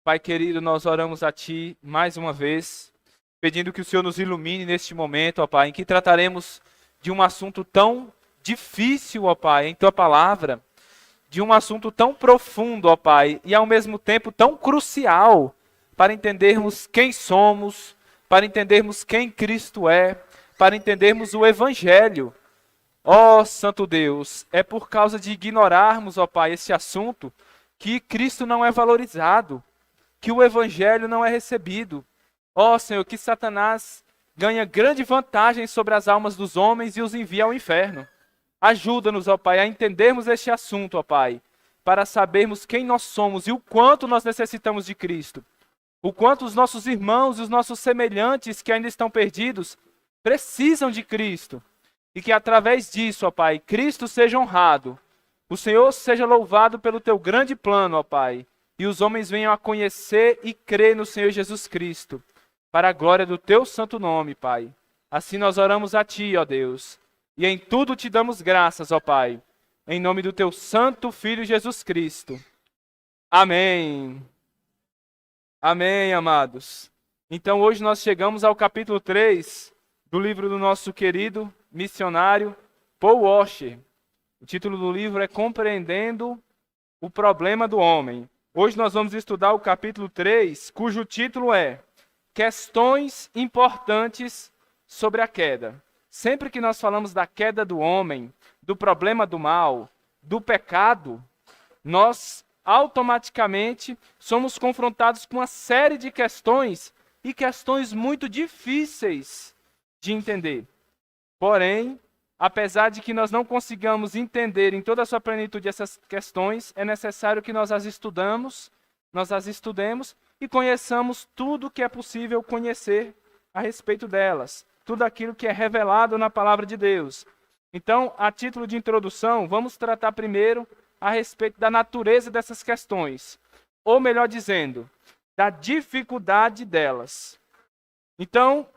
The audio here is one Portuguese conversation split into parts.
Pai querido, nós oramos a Ti mais uma vez, pedindo que o Senhor nos ilumine neste momento, ó Pai, em que trataremos de um assunto tão difícil, ó Pai, em Tua palavra, de um assunto tão profundo, ó Pai, e ao mesmo tempo tão crucial para entendermos quem somos, para entendermos quem Cristo é, para entendermos o Evangelho. Ó Santo Deus, é por causa de ignorarmos, ó Pai, esse assunto que Cristo não é valorizado, que o Evangelho não é recebido. Ó Senhor, que Satanás ganha grande vantagem sobre as almas dos homens e os envia ao inferno. Ajuda-nos, ó Pai, a entendermos este assunto, ó Pai, para sabermos quem nós somos e o quanto nós necessitamos de Cristo. O quanto os nossos irmãos e os nossos semelhantes que ainda estão perdidos precisam de Cristo. E que através disso, ó Pai, Cristo seja honrado. O Senhor seja louvado pelo teu grande plano, ó Pai. E os homens venham a conhecer e crer no Senhor Jesus Cristo. Para a glória do teu santo nome, Pai. Assim nós oramos a Ti, ó Deus. E em tudo te damos graças, ó Pai. Em nome do teu santo Filho Jesus Cristo. Amém. Amém, amados. Então hoje nós chegamos ao capítulo 3 do livro do nosso querido missionário Paul Washer. O título do livro é Compreendendo o Problema do Homem. Hoje nós vamos estudar o capítulo 3, cujo título é Questões Importantes sobre a Queda. Sempre que nós falamos da queda do homem, do problema do mal, do pecado, nós automaticamente somos confrontados com uma série de questões e questões muito difíceis de entender. Porém, apesar de que nós não consigamos entender em toda a sua plenitude essas questões, é necessário que nós as estudemos, nós as estudemos e conheçamos tudo o que é possível conhecer a respeito delas, tudo aquilo que é revelado na palavra de Deus. Então, a título de introdução, vamos tratar primeiro a respeito da natureza dessas questões, ou melhor dizendo, da dificuldade delas. Então,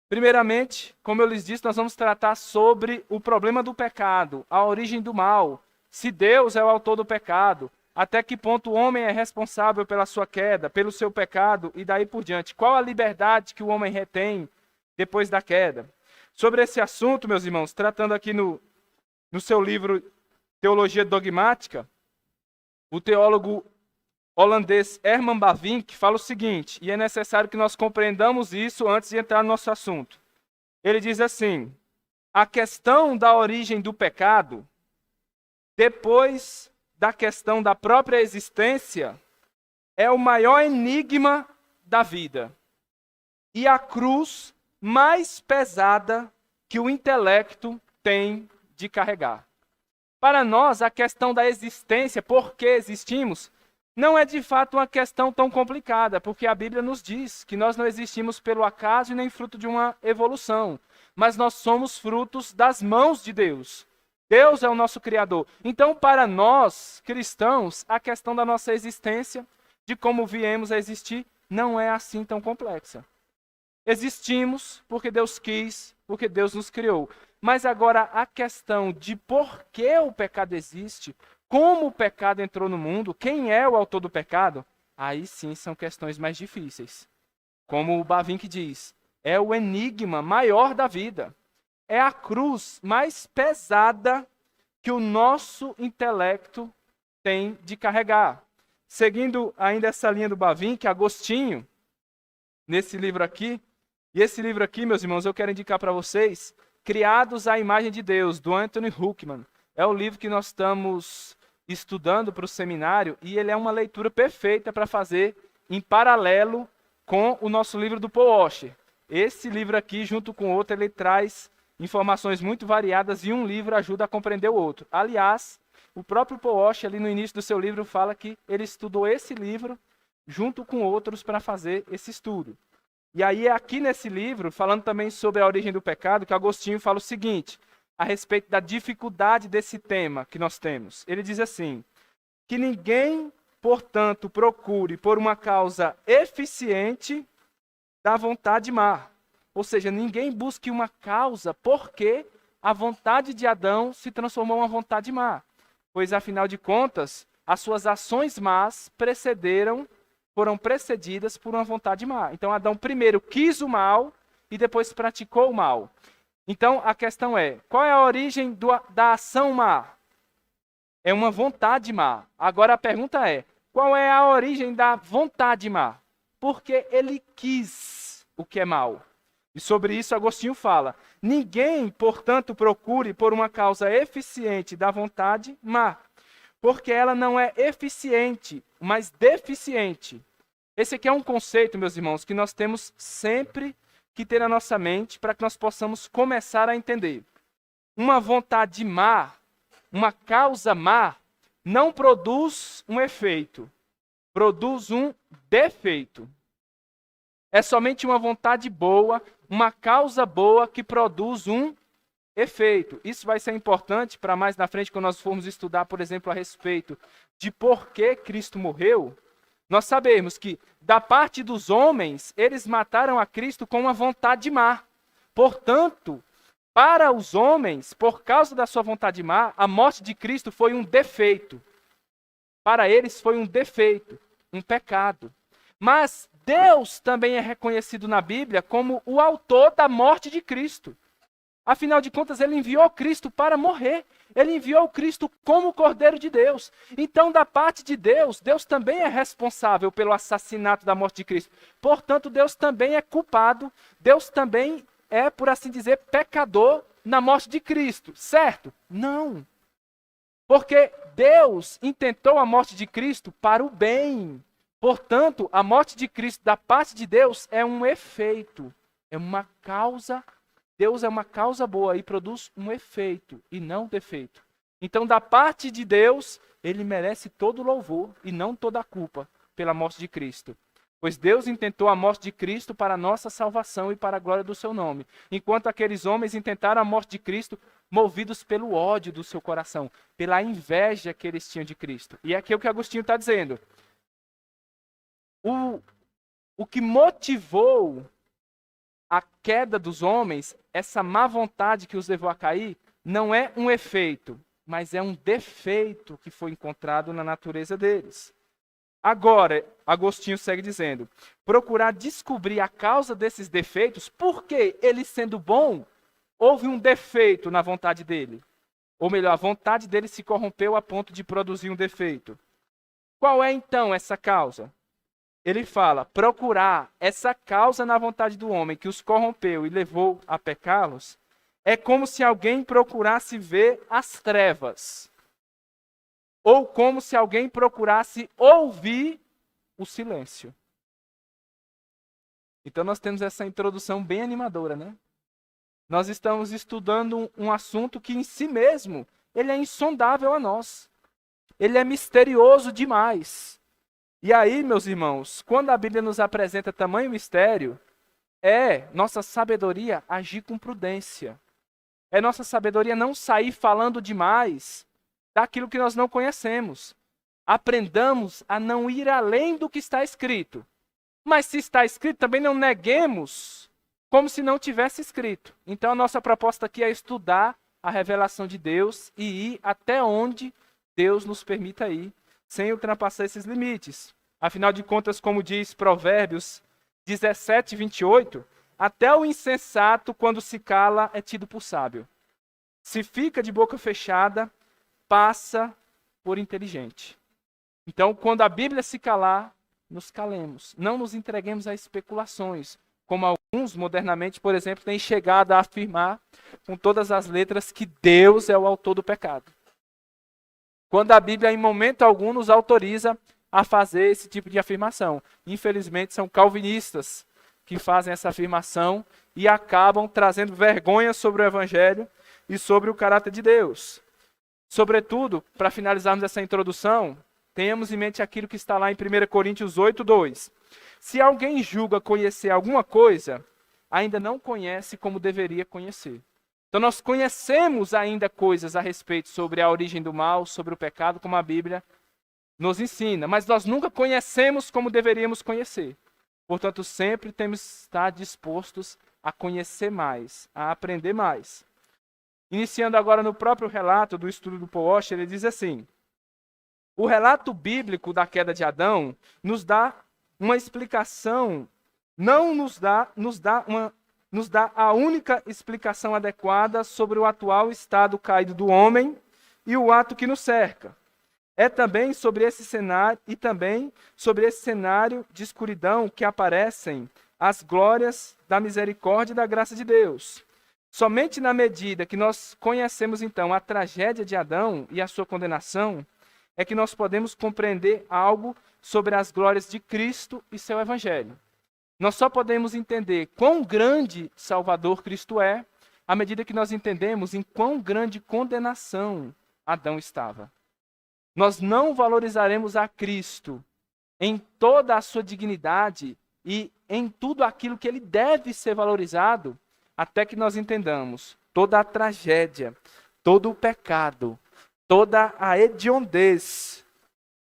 primeiramente, como eu lhes disse, nós vamos tratar sobre o problema do pecado, a origem do mal, se Deus é o autor do pecado, até que ponto o homem é responsável pela sua queda, pelo seu pecado e daí por diante. Qual a liberdade que o homem retém depois da queda? Sobre esse assunto, meus irmãos, tratando aqui no seu livro Teologia Dogmática, o teólogo holandês Herman Bavinck fala o seguinte, e é necessário que nós compreendamos isso antes de entrar no nosso assunto. Ele diz assim, a questão da origem do pecado, depois da questão da própria existência, é o maior enigma da vida. E a cruz mais pesada que o intelecto tem de carregar. Para nós, a questão da existência, por que existimos, não é de fato uma questão tão complicada, porque a Bíblia nos diz que nós não existimos pelo acaso e nem fruto de uma evolução, mas nós somos frutos das mãos de Deus. Deus é o nosso Criador. Então, para nós, cristãos, a questão da nossa existência, de como viemos a existir, não é assim tão complexa. Existimos porque Deus quis, porque Deus nos criou. Mas agora a questão de por que o pecado existe, como o pecado entrou no mundo, quem é o autor do pecado, aí sim são questões mais difíceis. Como o Bavinck diz, é o enigma maior da vida. É a cruz mais pesada que o nosso intelecto tem de carregar. Seguindo ainda essa linha do Bavinck, Agostinho, nesse livro aqui, e esse livro aqui, meus irmãos, eu quero indicar para vocês, Criados à Imagem de Deus, do Anthony Huckman. É o livro que nós estamos estudando para o seminário e ele é uma leitura perfeita para fazer em paralelo com o nosso livro do Paul Washer. Esse livro aqui, junto com o outro, ele traz informações muito variadas e um livro ajuda a compreender o outro. Aliás, o próprio Paul Washer, ali no início do seu livro, fala que ele estudou esse livro junto com outros para fazer esse estudo. E aí é aqui nesse livro, falando também sobre a origem do pecado, que Agostinho fala o seguinte, a respeito da dificuldade desse tema que nós temos. Ele diz assim, que ninguém, portanto, procure por uma causa eficiente da vontade má. Ou seja, ninguém busque uma causa porque a vontade de Adão se transformou em uma vontade má. Pois, afinal de contas, as suas ações más precederam foram precedidas por uma vontade má. Então Adão primeiro quis o mal e depois praticou o mal. Então a questão é, qual é a origem da ação má? É uma vontade má. Agora a pergunta é, qual é a origem da vontade má? Porque ele quis o que é mal. E sobre isso Agostinho fala, ninguém, portanto, procure por uma causa eficiente da vontade má, porque ela não é eficiente, mas deficiente. Esse aqui é um conceito, meus irmãos, que nós temos sempre que ter na nossa mente para que nós possamos começar a entender. Uma vontade má, uma causa má, não produz um efeito, produz um defeito. É somente uma vontade boa, uma causa boa que produz um efeito. Isso vai ser importante para mais na frente, quando nós formos estudar, por exemplo, a respeito de por que Cristo morreu. Nós sabemos que, da parte dos homens, eles mataram a Cristo com uma vontade má. Portanto, para os homens, por causa da sua vontade má, a morte de Cristo foi um defeito. Para eles foi um defeito, um pecado. Mas Deus também é reconhecido na Bíblia como o autor da morte de Cristo. Afinal de contas, ele enviou Cristo para morrer. Ele enviou Cristo como o Cordeiro de Deus. Então, da parte de Deus, Deus também é responsável pelo assassinato da morte de Cristo. Portanto, Deus também é culpado. Deus também é, por assim dizer, pecador na morte de Cristo. Certo? Não. Porque Deus intentou a morte de Cristo para o bem. Portanto, a morte de Cristo da parte de Deus é um efeito, é uma causa. Deus é uma causa boa e produz um efeito e não defeito. Então, da parte de Deus, ele merece todo o louvor e não toda a culpa pela morte de Cristo. Pois Deus intentou a morte de Cristo para a nossa salvação e para a glória do seu nome. Enquanto aqueles homens intentaram a morte de Cristo, movidos pelo ódio do seu coração, pela inveja que eles tinham de Cristo. E é aqui o que Agostinho está dizendo. O que motivou a queda dos homens, essa má vontade que os levou a cair, não é um efeito, mas é um defeito que foi encontrado na natureza deles. Agora, Agostinho segue dizendo, procurar descobrir a causa desses defeitos, porque ele sendo bom, houve um defeito na vontade dele. Ou melhor, a vontade dele se corrompeu a ponto de produzir um defeito. Qual é então essa causa? Ele fala, procurar essa causa na vontade do homem que os corrompeu e levou a pecá-los, é como se alguém procurasse ver as trevas. Ou como se alguém procurasse ouvir o silêncio. Então nós temos essa introdução bem animadora, né? Nós estamos estudando um assunto que em si mesmo, ele é insondável a nós. Ele é misterioso demais. E aí, meus irmãos, quando a Bíblia nos apresenta tamanho mistério, é nossa sabedoria agir com prudência. É nossa sabedoria não sair falando demais daquilo que nós não conhecemos. Aprendamos a não ir além do que está escrito. Mas se está escrito, também não neguemos como se não tivesse escrito. Então a nossa proposta aqui é estudar a revelação de Deus e ir até onde Deus nos permita ir, sem ultrapassar esses limites. Afinal de contas, como diz Provérbios 17, 28, até o insensato, quando se cala, é tido por sábio. Se fica de boca fechada, passa por inteligente. Então, quando a Bíblia se calar, nos calemos. Não nos entreguemos a especulações, como alguns modernamente, por exemplo, têm chegado a afirmar com todas as letras que Deus é o autor do pecado. Quando a Bíblia, em momento algum, nos autoriza a fazer esse tipo de afirmação. Infelizmente, são calvinistas que fazem essa afirmação e acabam trazendo vergonha sobre o Evangelho e sobre o caráter de Deus. Sobretudo, para finalizarmos essa introdução, tenhamos em mente aquilo que está lá em 1 Coríntios 8, 2. Se alguém julga conhecer alguma coisa, ainda não conhece como deveria conhecer. Então nós conhecemos ainda coisas a respeito sobre a origem do mal, sobre o pecado, como a Bíblia nos ensina, mas nós nunca conhecemos como deveríamos conhecer. Portanto, sempre temos que estar dispostos a conhecer mais, a aprender mais. Iniciando agora no próprio relato do estudo do Paul Washer, ele diz assim: o relato bíblico da queda de Adão nos dá uma explicação, não nos dá a única explicação adequada sobre o atual estado caído do homem e o ato que nos cerca. É também sobre esse cenário de escuridão que aparecem as glórias da misericórdia e da graça de Deus. Somente na medida que nós conhecemos, então, a tragédia de Adão e a sua condenação, é que nós podemos compreender algo sobre as glórias de Cristo e seu Evangelho. Nós só podemos entender quão grande Salvador Cristo é, à medida que nós entendemos em quão grande condenação Adão estava. Nós não valorizaremos a Cristo em toda a sua dignidade e em tudo aquilo que ele deve ser valorizado, até que nós entendamos toda a tragédia, todo o pecado, toda a hediondez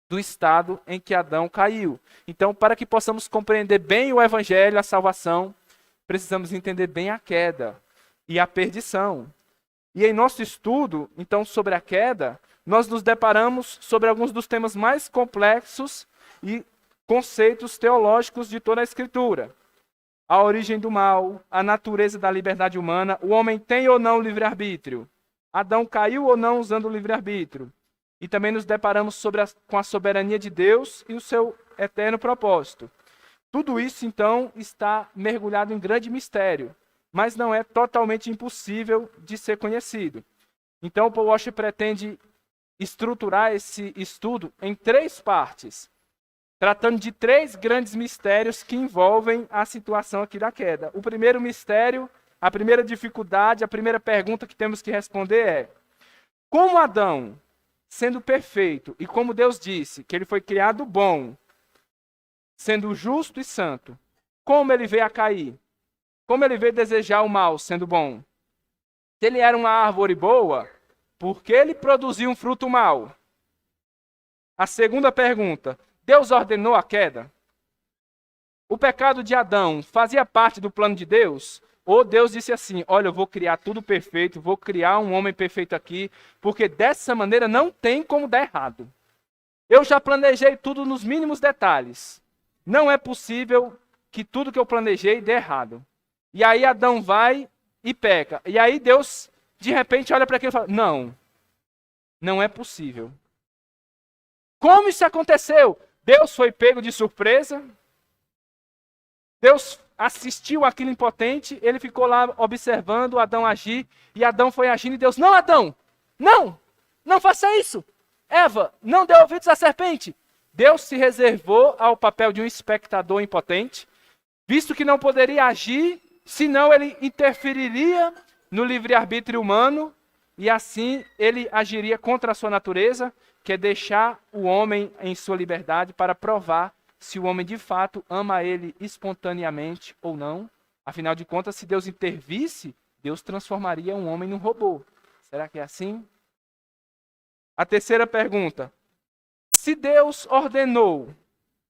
do estado em que Adão caiu. Então, para que possamos compreender bem o Evangelho, a salvação, precisamos entender bem a queda e a perdição. E em nosso estudo, então, sobre a queda, nós nos deparamos sobre alguns dos temas mais complexos e conceitos teológicos de toda a Escritura. A origem do mal, a natureza da liberdade humana, o homem tem ou não livre-arbítrio? Adão caiu ou não usando o livre-arbítrio? E também nos deparamos com a soberania de Deus e o seu eterno propósito. Tudo isso, então, está mergulhado em grande mistério, mas não é totalmente impossível de ser conhecido. Então, Paul Washer pretende estruturar esse estudo em 3 partes, tratando de 3 grandes mistérios que envolvem a situação aqui da queda. O primeiro mistério, a primeira dificuldade, a primeira pergunta que temos que responder é: como Adão, sendo perfeito, e como Deus disse que ele foi criado bom, sendo justo e santo, como ele veio a cair? Como ele veio desejar o mal, sendo bom? Se ele era uma árvore boa, por que ele produziu um fruto mau? A segunda pergunta: Deus ordenou a queda? O pecado de Adão fazia parte do plano de Deus? Ou Deus disse assim: olha, eu vou criar tudo perfeito, vou criar um homem perfeito aqui, porque dessa maneira não tem como dar errado. Eu já planejei tudo nos mínimos detalhes. Não é possível que tudo que eu planejei dê errado. E aí Adão vai e peca. E aí Deus, de repente, olha para aquilo e fala: não é possível. Como isso aconteceu? Deus foi pego de surpresa. Deus assistiu aquilo impotente, ele ficou lá observando Adão agir, e Adão foi agindo, e Deus: não, Adão, não faça isso. Eva, não dê ouvidos à serpente. Deus se reservou ao papel de um espectador impotente, visto que não poderia agir, senão ele interferiria no livre-arbítrio humano, e assim ele agiria contra a sua natureza, que é deixar o homem em sua liberdade para provar se o homem de fato ama ele espontaneamente ou não. Afinal de contas, se Deus intervisse, Deus transformaria um homem num robô. Será que é assim? A terceira pergunta: se Deus ordenou,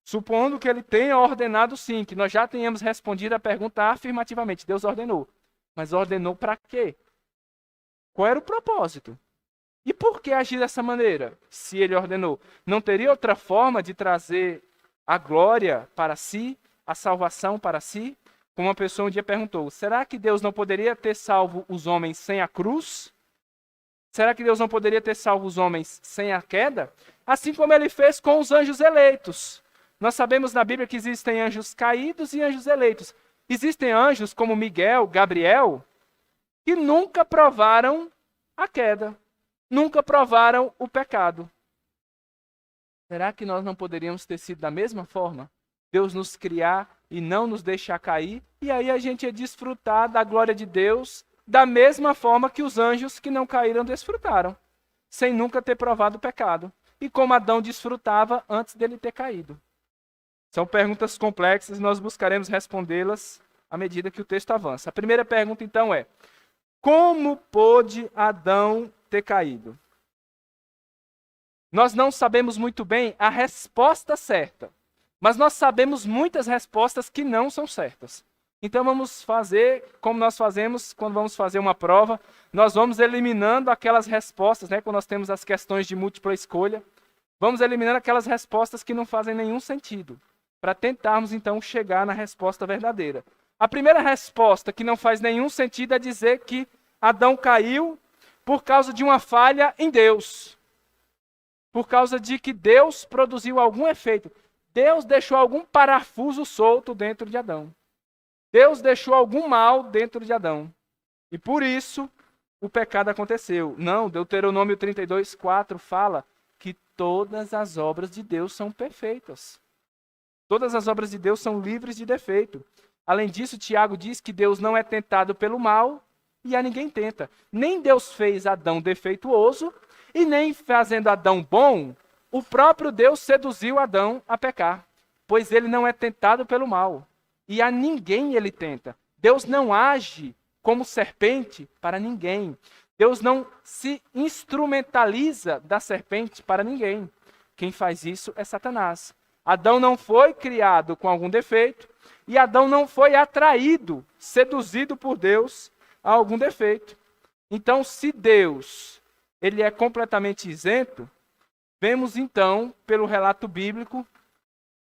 supondo que ele tenha ordenado sim, que nós já tenhamos respondido a pergunta afirmativamente, Deus ordenou. Mas ordenou para quê? Qual era o propósito? E por que agir dessa maneira, se ele ordenou? Não teria outra forma de trazer a glória para si, a salvação para si? Como uma pessoa um dia perguntou: será que Deus não poderia ter salvo os homens sem a cruz? Será que Deus não poderia ter salvo os homens sem a queda? Assim como ele fez com os anjos eleitos. Nós sabemos na Bíblia que existem anjos caídos e anjos eleitos. Existem anjos como Miguel, Gabriel, que nunca provaram a queda, nunca provaram o pecado. Será que nós não poderíamos ter sido da mesma forma? Deus nos criar e não nos deixar cair, e aí a gente ia desfrutar da glória de Deus da mesma forma que os anjos que não caíram desfrutaram, sem nunca ter provado o pecado. E como Adão desfrutava antes dele ter caído. São perguntas complexas e nós buscaremos respondê-las à medida que o texto avança. A primeira pergunta, então, é: como pôde Adão ter caído? Nós não sabemos muito bem a resposta certa, mas nós sabemos muitas respostas que não são certas. Então vamos fazer como nós fazemos quando vamos fazer uma prova. Nós vamos eliminando aquelas respostas, quando nós temos as questões de múltipla escolha. Vamos eliminando aquelas respostas que não fazem nenhum sentido, para tentarmos então chegar na resposta verdadeira. A primeira resposta, que não faz nenhum sentido, é dizer que Adão caiu por causa de uma falha em Deus. Por causa de que Deus produziu algum efeito. Deus deixou algum parafuso solto dentro de Adão. Deus deixou algum mal dentro de Adão. E por isso o pecado aconteceu. Não, Deuteronômio 32:4 fala que todas as obras de Deus são perfeitas. Todas as obras de Deus são livres de defeito. Além disso, Tiago diz que Deus não é tentado pelo mal e a ninguém tenta. Nem Deus fez Adão defeituoso e nem fazendo Adão bom, o próprio Deus seduziu Adão a pecar. Pois ele não é tentado pelo mal e a ninguém ele tenta. Deus não age como serpente para ninguém. Deus não se instrumentaliza da serpente para ninguém. Quem faz isso é Satanás. Adão não foi criado com algum defeito e Adão não foi atraído, seduzido por Deus a algum defeito. Então, se Deus ele é completamente isento, vemos então, pelo relato bíblico,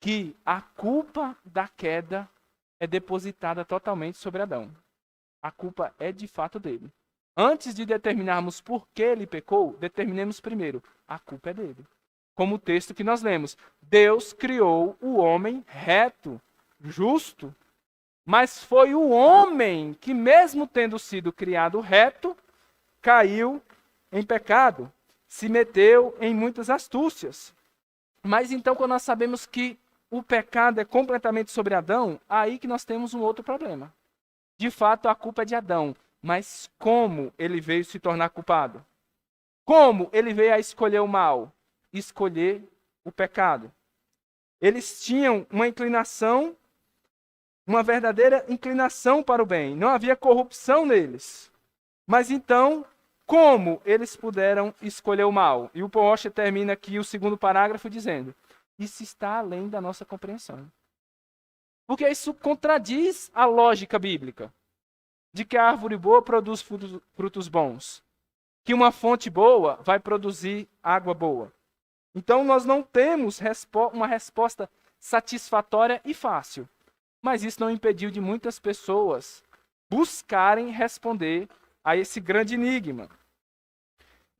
que a culpa da queda é depositada totalmente sobre Adão. A culpa é de fato dele. Antes de determinarmos por que ele pecou, determinemos primeiro, a culpa é dele. Como o texto que nós lemos, Deus criou o homem reto, justo, mas foi o homem que, mesmo tendo sido criado reto, caiu em pecado, se meteu em muitas astúcias. Mas então, quando nós sabemos que o pecado é completamente sobre Adão, aí que nós temos um outro problema. De fato, a culpa é de Adão, mas como ele veio se tornar culpado? Como ele veio a escolher o mal? Escolher o pecado. Eles tinham uma inclinação, uma verdadeira inclinação para o bem. Não havia corrupção neles. Mas então, como eles puderam escolher o mal? E o Paul Washer termina aqui o segundo parágrafo dizendo: isso está além da nossa compreensão. Porque isso contradiz a lógica bíblica de que a árvore boa produz frutos bons, que uma fonte boa vai produzir água boa. Então nós não temos uma resposta satisfatória e fácil. Mas isso não impediu de muitas pessoas buscarem responder a esse grande enigma.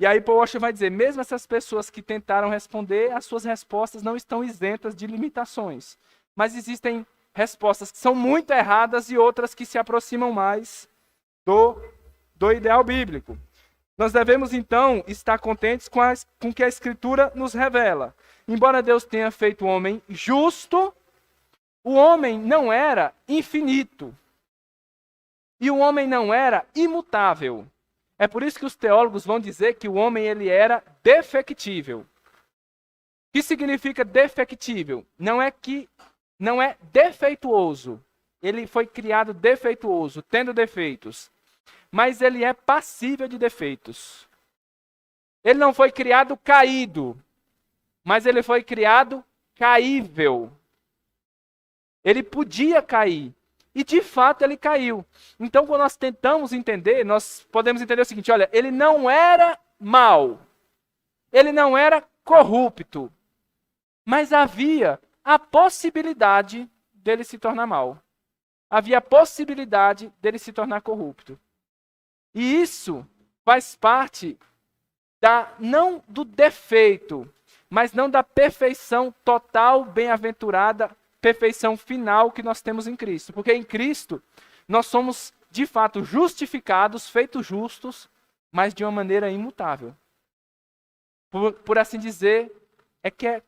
E aí Paul Washer vai dizer, mesmo essas pessoas que tentaram responder, as suas respostas não estão isentas de limitações. Mas existem respostas que são muito erradas e outras que se aproximam mais do ideal bíblico. Nós devemos, então, estar contentes com o que a Escritura nos revela. Embora Deus tenha feito o homem justo, o homem não era infinito. E o homem não era imutável. É por isso que os teólogos vão dizer que o homem ele era defectível. O que significa defectível? Não é defeituoso. Ele foi criado defeituoso, tendo defeitos. Mas ele é passível de defeitos. Ele não foi criado caído, mas ele foi criado caível. Ele podia cair. E de fato ele caiu. Então quando nós tentamos entender, nós podemos entender o seguinte, olha, ele não era mau. Ele não era corrupto. Mas havia a possibilidade dele se tornar mau. Havia a possibilidade dele se tornar corrupto. E isso faz parte não do defeito, mas não da perfeição total, bem-aventurada, perfeição final que nós temos em Cristo. Porque em Cristo nós somos, de fato, justificados, feitos justos, mas de uma maneira imutável. Por assim dizer,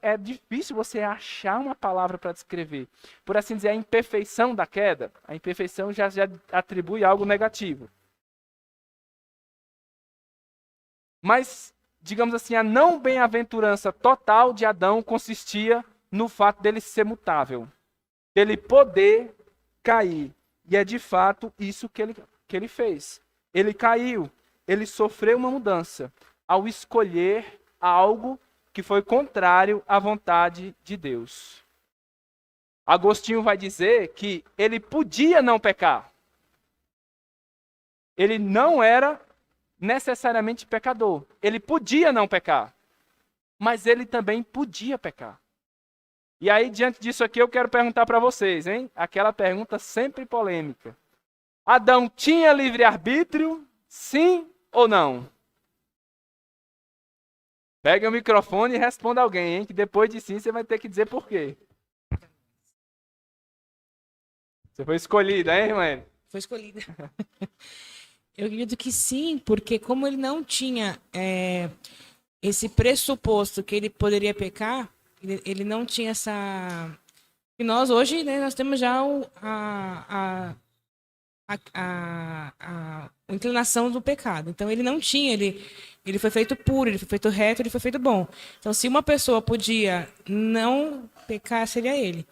é difícil você achar uma palavra para descrever. Por assim dizer, a imperfeição da queda, a imperfeição já atribui algo negativo. Mas, digamos assim, a não bem-aventurança total de Adão consistia no fato dele ser mutável, dele poder cair. E é de fato isso que ele fez. Ele caiu, ele sofreu uma mudança ao escolher algo que foi contrário à vontade de Deus. Agostinho vai dizer que ele podia não pecar. Ele não era necessariamente pecador. Ele podia não pecar, mas ele também podia pecar. E aí, diante disso aqui, eu quero perguntar para vocês, hein? Aquela pergunta sempre polêmica. Adão tinha livre-arbítrio, sim ou não? Pega o microfone e responda alguém, hein? Que depois de sim, você vai ter que dizer por quê. Você foi escolhida, hein, irmã? Foi escolhida. Eu acredito que sim, porque como ele não tinha esse pressuposto que ele poderia pecar, ele não tinha essa... E nós hoje, né, nós temos já a inclinação do pecado. Então ele não tinha, ele foi feito puro, ele foi feito reto, ele foi feito bom. Então se uma pessoa podia não pecar, seria ele.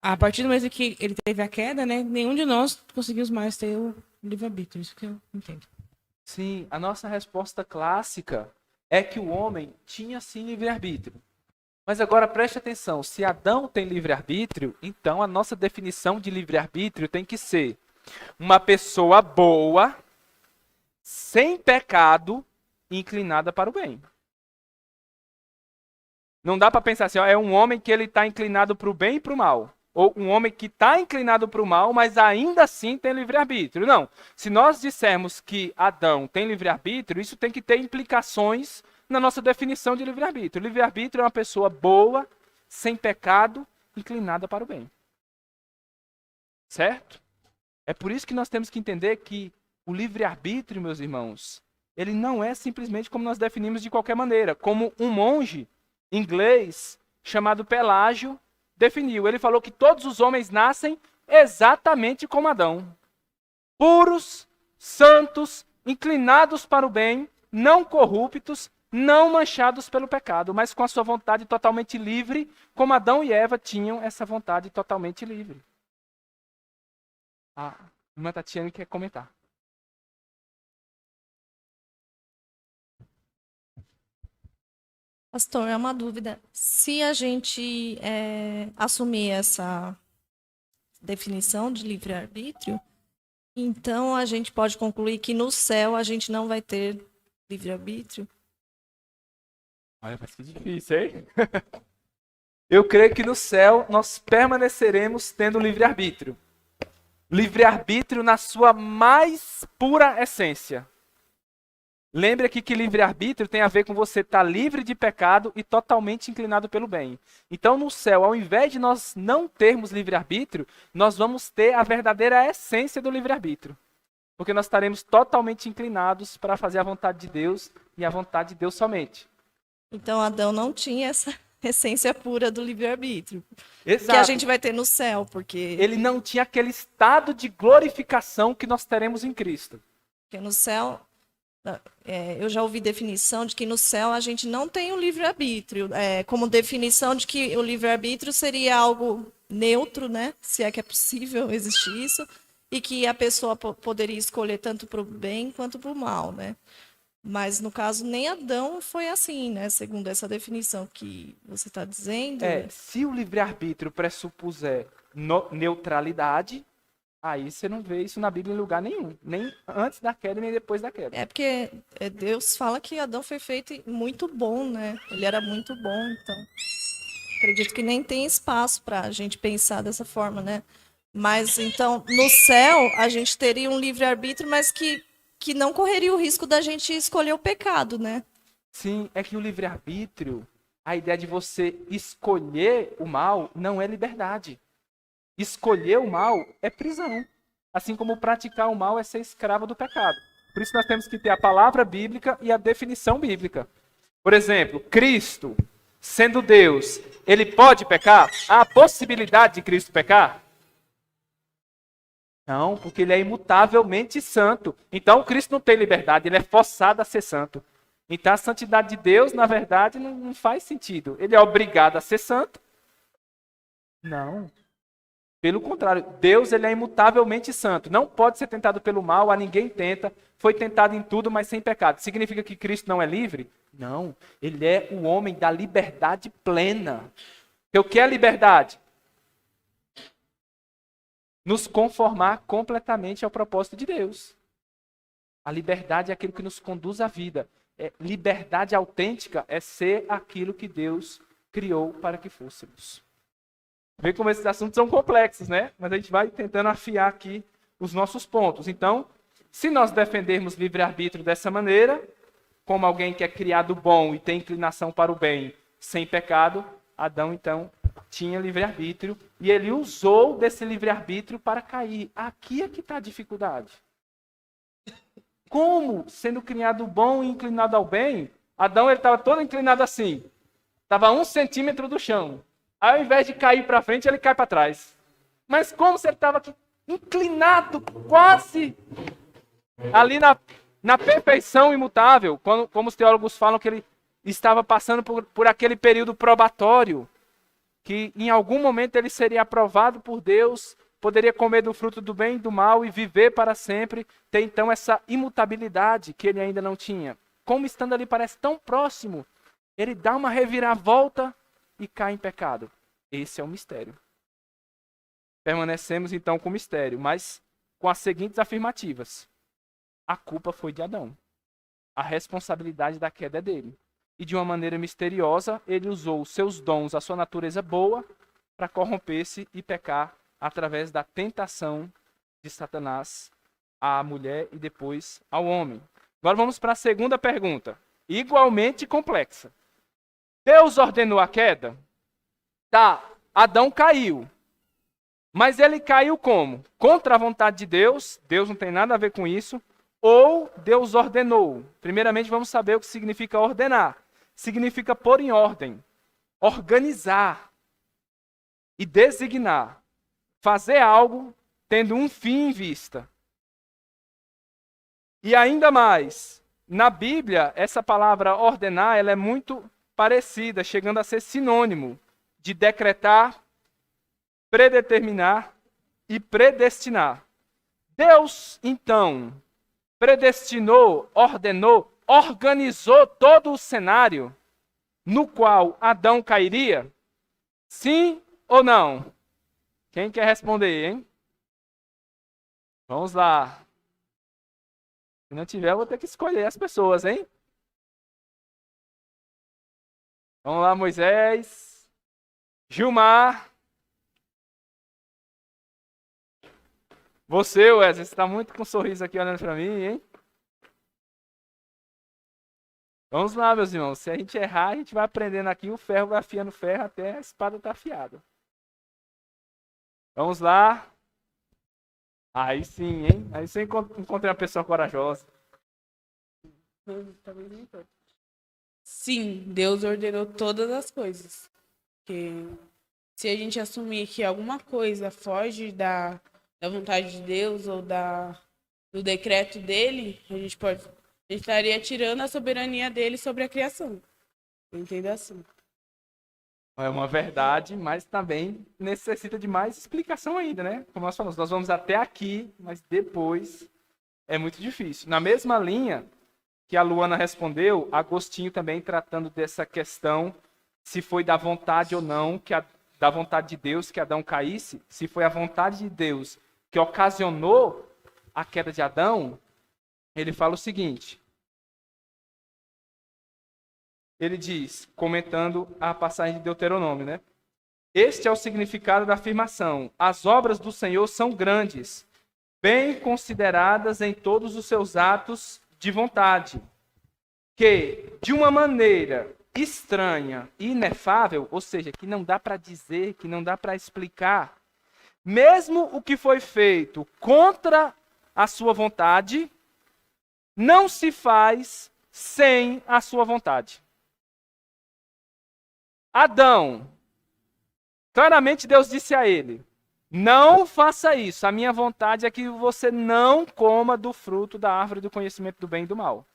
A partir do momento que ele teve a queda, né, nenhum de nós conseguimos mais ter o livre-arbítrio. Isso que eu entendo. Sim, a nossa resposta clássica é que o homem tinha sim livre-arbítrio. Mas agora preste atenção, se Adão tem livre-arbítrio, então a nossa definição de livre-arbítrio tem que ser uma pessoa boa, sem pecado, inclinada para o bem. Não dá para pensar assim, ó, é um homem que ele está inclinado para o bem e para o mal. Ou um homem que está inclinado para o mal, mas ainda assim tem livre-arbítrio. Não. Se nós dissermos que Adão tem livre-arbítrio, isso tem que ter implicações na nossa definição de livre-arbítrio. Livre-arbítrio é uma pessoa boa, sem pecado, inclinada para o bem. Certo? É por isso que nós temos que entender que o livre-arbítrio, meus irmãos, ele não é simplesmente como nós definimos de qualquer maneira. Como um monge inglês chamado Pelágio definiu. Ele falou que todos os homens nascem exatamente como Adão. Puros, santos, inclinados para o bem, não corruptos, não manchados pelo pecado, mas com a sua vontade totalmente livre, como Adão e Eva tinham essa vontade totalmente livre. A irmã Tatiana quer comentar. Pastor, é uma dúvida. Se a gente assumir essa definição de livre-arbítrio, então a gente pode concluir que no céu a gente não vai ter livre-arbítrio? Olha, mas que difícil, hein? Eu creio que no céu nós permaneceremos tendo livre-arbítrio. Livre-arbítrio na sua mais pura essência. Lembre aqui que livre-arbítrio tem a ver com você estar livre de pecado e totalmente inclinado pelo bem. Então, no céu, ao invés de nós não termos livre-arbítrio, nós vamos ter a verdadeira essência do livre-arbítrio. Porque nós estaremos totalmente inclinados para fazer a vontade de Deus e a vontade de Deus somente. Então Adão não tinha essa essência pura do livre-arbítrio. Exato. Que a gente vai ter no céu, porque... Ele não tinha aquele estado de glorificação que nós teremos em Cristo. Porque no céu... eu já ouvi definição de que no céu a gente não tem o livre-arbítrio. Como definição de que o livre-arbítrio seria algo neutro, né? Se é que é possível existir isso. E que a pessoa poderia escolher tanto para o bem quanto para o mal, né? Mas, no caso, nem Adão foi assim, né? Segundo essa definição que você está dizendo. Se o livre-arbítrio pressupuser neutralidade, aí você não vê isso na Bíblia em lugar nenhum. Nem antes da queda, nem depois da queda. Porque Deus fala que Adão foi feito muito bom, né? Ele era muito bom, então... Acredito que nem tem espaço para a gente pensar dessa forma, né? Mas, então, no céu, a gente teria um livre-arbítrio, mas que não correria o risco da gente escolher o pecado, né? Sim, é que o livre-arbítrio, a ideia de você escolher o mal, não é liberdade. Escolher o mal é prisão. Assim como praticar o mal é ser escravo do pecado. Por isso nós temos que ter a palavra bíblica e a definição bíblica. Por exemplo, Cristo, sendo Deus, ele pode pecar? Há a possibilidade de Cristo pecar? Não, porque ele é imutavelmente santo. Então Cristo não tem liberdade, ele é forçado a ser santo. Então a santidade de Deus, na verdade, não faz sentido. Ele é obrigado a ser santo? Não. Pelo contrário, Deus ele é imutavelmente santo. Não pode ser tentado pelo mal, a ninguém tenta. Foi tentado em tudo, mas sem pecado. Significa que Cristo não é livre? Não. Ele é o homem da liberdade plena. E o que é liberdade? Nos conformar completamente ao propósito de Deus. A liberdade é aquilo que nos conduz à vida. Liberdade autêntica é ser aquilo que Deus criou para que fôssemos. Vê como esses assuntos são complexos, né? Mas a gente vai tentando afiar aqui os nossos pontos. Então, se nós defendermos livre-arbítrio dessa maneira, como alguém que é criado bom e tem inclinação para o bem, sem pecado, Adão, então, tinha livre-arbítrio e ele usou desse livre-arbítrio para cair. Aqui é que está a dificuldade. Como, sendo criado bom e inclinado ao bem, Adão estava todo inclinado assim. Estava a 1 centímetro do chão. Aí, ao invés de cair para frente, ele cai para trás. Mas como se ele estava aqui, inclinado quase ali na perfeição imutável, como os teólogos falam que ele estava passando por aquele período probatório, que em algum momento ele seria aprovado por Deus, poderia comer do fruto do bem e do mal e viver para sempre, ter então essa imutabilidade que ele ainda não tinha. Como estando ali parece tão próximo, ele dá uma reviravolta e cai em pecado. Esse é o mistério. Permanecemos então com o mistério, mas com as seguintes afirmativas. A culpa foi de Adão. A responsabilidade da queda é dele. E de uma maneira misteriosa, ele usou os seus dons, a sua natureza boa, para corromper-se e pecar através da tentação de Satanás à mulher e depois ao homem. Agora vamos para a segunda pergunta, igualmente complexa. Deus ordenou a queda? Tá, Adão caiu. Mas ele caiu como? Contra a vontade de Deus, Deus não tem nada a ver com isso, ou Deus ordenou? Primeiramente vamos saber o que significa ordenar. Significa pôr em ordem, organizar e designar. Fazer algo tendo um fim em vista. E ainda mais, na Bíblia, essa palavra ordenar ela é muito parecida, chegando a ser sinônimo de decretar, predeterminar e predestinar. Deus, então, predestinou, ordenou, organizou todo o cenário no qual Adão cairia? Sim ou não? Quem quer responder, hein? Vamos lá. Se não tiver, eu vou ter que escolher as pessoas, hein? Vamos lá, Moisés. Gilmar. Você, Wesley, você está muito com um sorriso aqui olhando para mim, hein? Vamos lá, meus irmãos. Se a gente errar, a gente vai aprendendo aqui, o ferro vai afiando o ferro até a espada estar afiada. Vamos lá. Aí sim, hein? Aí você encontrei uma pessoa corajosa. Sim, Deus ordenou todas as coisas. Porque se a gente assumir que alguma coisa foge da vontade de Deus ou do decreto dele, a gente estaria tirando a soberania dele sobre a criação. Eu entendo assim. É uma verdade, mas também necessita de mais explicação ainda, né? Como nós falamos, nós vamos até aqui, mas depois é muito difícil. Na mesma linha que a Luana respondeu, Agostinho também tratando dessa questão, se foi da vontade ou não, da vontade de Deus que Adão caísse, se foi a vontade de Deus que ocasionou a queda de Adão, ele fala o seguinte. Ele diz, comentando a passagem de Deuteronômio, né? Este é o significado da afirmação. As obras do Senhor são grandes, bem consideradas em todos os seus atos de vontade, que, de uma maneira estranha e inefável, ou seja, que não dá para dizer, que não dá para explicar, mesmo o que foi feito contra a sua vontade, não se faz sem a sua vontade. Adão, claramente Deus disse a ele, não faça isso, a minha vontade é que você não coma do fruto da árvore do conhecimento do bem e do mal.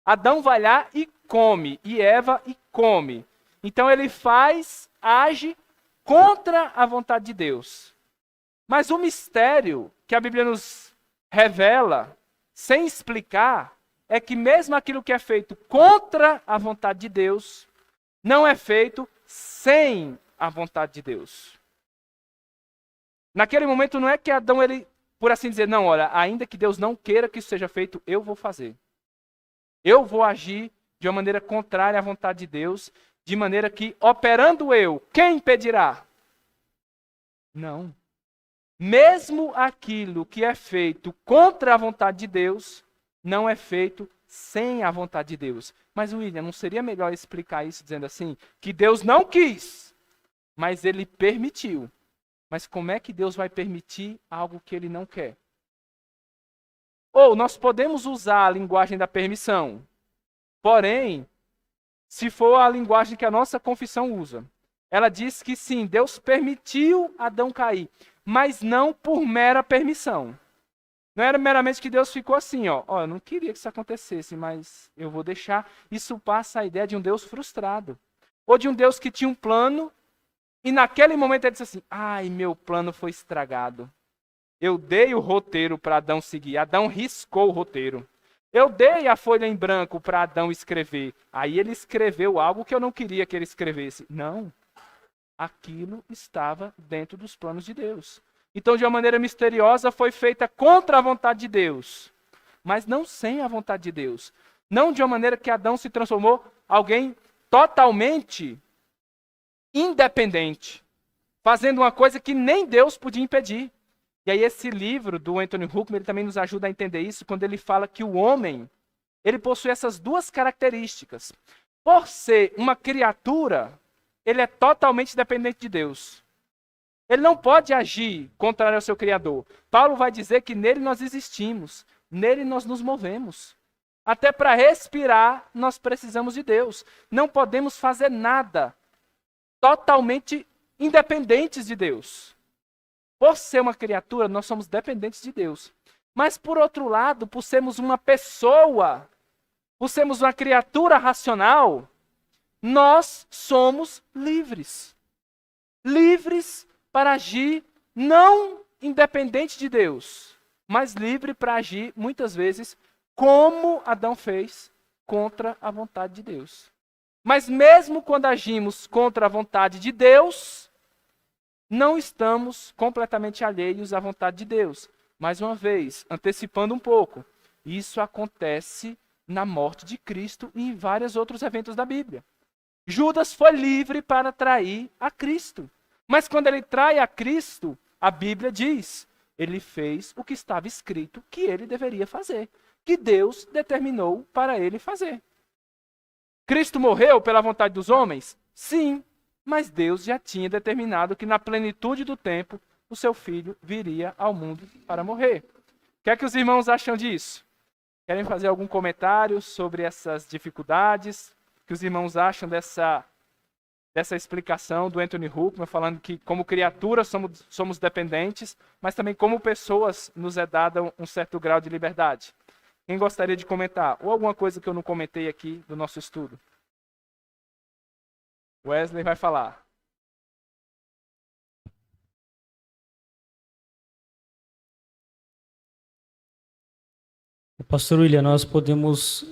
Adão vai lá e come, e Eva e come. Então ele age contra a vontade de Deus. Mas o mistério que a Bíblia nos revela, sem explicar, é que mesmo aquilo que é feito contra a vontade de Deus, não é feito sem a vontade de Deus. Naquele momento não é que Adão, ele, por assim dizer, não, olha, ainda que Deus não queira que isso seja feito, eu vou fazer. Eu vou agir de uma maneira contrária à vontade de Deus, de maneira que, operando eu, quem impedirá? Não. Mesmo aquilo que é feito contra a vontade de Deus, não é feito sem a vontade de Deus. Mas, William, não seria melhor explicar isso dizendo assim, que Deus não quis, mas ele permitiu. Mas como é que Deus vai permitir algo que ele não quer? Ou nós podemos usar a linguagem da permissão, porém, se for a linguagem que a nossa confissão usa, ela diz que sim, Deus permitiu Adão cair, mas não por mera permissão. Não era meramente que Deus ficou assim, ó, eu não queria que isso acontecesse, mas eu vou deixar. Isso passa a ideia de um Deus frustrado. Ou de um Deus que tinha um plano e naquele momento ele disse assim, ai, meu plano foi estragado. Eu dei o roteiro para Adão seguir, Adão riscou o roteiro. Eu dei a folha em branco para Adão escrever. Aí ele escreveu algo que eu não queria que ele escrevesse. Não. Aquilo estava dentro dos planos de Deus. Então, de uma maneira misteriosa, foi feita contra a vontade de Deus. Mas não sem a vontade de Deus. Não de uma maneira que Adão se transformou alguém totalmente independente. Fazendo uma coisa que nem Deus podia impedir. E aí esse livro do Anthony Huckman, ele também nos ajuda a entender isso, quando ele fala que o homem, ele possui essas duas características. Por ser uma criatura, ele é totalmente dependente de Deus. Ele não pode agir contrário ao seu Criador. Paulo vai dizer que nele nós existimos, nele nós nos movemos. Até para respirar, nós precisamos de Deus. Não podemos fazer nada totalmente independentes de Deus. Por ser uma criatura, nós somos dependentes de Deus. Mas, por outro lado, por sermos uma pessoa, por sermos uma criatura racional, nós somos livres. Livres para agir não independente de Deus, mas livre para agir, muitas vezes, como Adão fez, contra a vontade de Deus. Mas mesmo quando agimos contra a vontade de Deus, não estamos completamente alheios à vontade de Deus. Mais uma vez, antecipando um pouco, isso acontece na morte de Cristo e em vários outros eventos da Bíblia. Judas foi livre para trair a Cristo. Mas quando ele trai a Cristo, a Bíblia diz, ele fez o que estava escrito que ele deveria fazer, que Deus determinou para ele fazer. Cristo morreu pela vontade dos homens? Sim. Mas Deus já tinha determinado que na plenitude do tempo o seu filho viria ao mundo para morrer. O que é que os irmãos acham disso? Querem fazer algum comentário sobre essas dificuldades? O que os irmãos acham dessa explicação do Anthony Huckman, falando que como criaturas somos dependentes, mas também como pessoas nos é dado um certo grau de liberdade? Quem gostaria de comentar? Ou alguma coisa que eu não comentei aqui do nosso estudo? Wesley vai falar. Pastor William, nós podemos